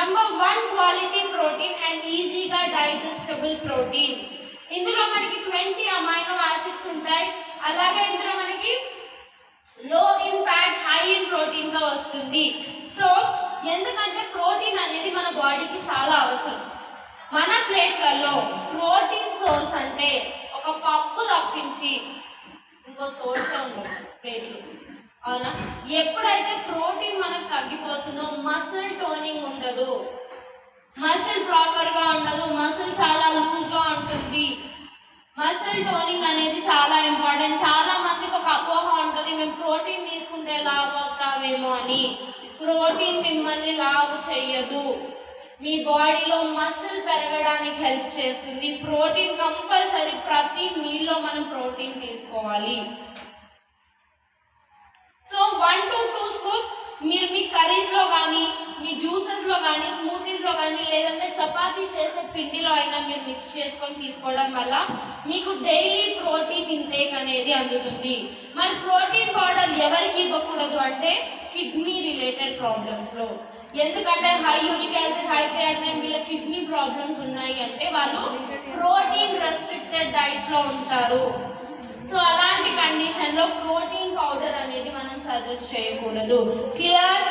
Number 1 quality protein and ఈజీగా digestible protein. ఇందులో మనకి 20 అమైనో యాసిడ్స్ ఉంటాయి. అలాగే ఇందులో మనకి లో in fat high in protein గా వస్తుంది. సో ఎందుకంటే ప్రోటీన్ అనేది మన బాడీకి చాలా అవసరం. మన ప్లేట్లలో ప్రోటీన్ సోర్స్ అంటే ఒక పప్పు తప్పించి ఇంకో సోర్సే ఉండదు ప్లేట్లు, అవునా? ఎప్పుడైతే ప్రోటీన్ మనకు తగ్గిపోతుందో మసిల్ టోనింగ్ ఉండదు, మసిల్ ప్రాపర్ గా ఉండదు, మసిల్ చాలా లూజ్ గా ఉంటుంది. మసిల్ టోనింగ్ అనేది చాలా ఇంపార్టెంట్. చాలా మందికి ఒక అపోహ ఉంటుంది, మేము ప్రోటీన్ తీసుకుంటే లావు అవుతామేమో అని. ప్రోటీన్ మిమ్మల్ని లావు చెయ్యదు, మీ బాడీలో మసిల్ పెరగడానికి హెల్ప్ చేస్తుంది. ప్రోటీన్ కంపల్సరీ ప్రతి మీల్లో మనం ప్రోటీన్ తీసుకోవాలి. సో 1 to 2 స్కూప్స్ మీరు మీ కర్రీస్లో కానీ, మీ జ్యూసెస్లో కానీ, స్మూతీస్లో కానీ, లేదంటే చపాతీ చేసే పిండిలో అయినా మీరు మిక్స్ చేసుకొని తీసుకోవడం వల్ల మీకు డైలీ ప్రోటీన్ ఇంటేక్ అనేది అందుతుంది. మరి ప్రోటీన్ పౌడర్ ఎవరికి ఇవ్వకూడదు అంటే కిడ్నీ రిలేటెడ్ ప్రాబ్లమ్స్లో. ఎందుకంటే high uric acid, high creatinine, వీళ్ళ కిడ్నీ ప్రాబ్లమ్స్ ఉన్నాయి అంటే వాళ్ళు ప్రోటీన్ రెస్ట్రిక్టెడ్ డైట్లో ఉంటారు. సో అలాంటి కండిషన్లో ప్రోటీన్ పౌడర్ అనేది మనం సజెస్ట్ చేయకూడదు. క్లియర్?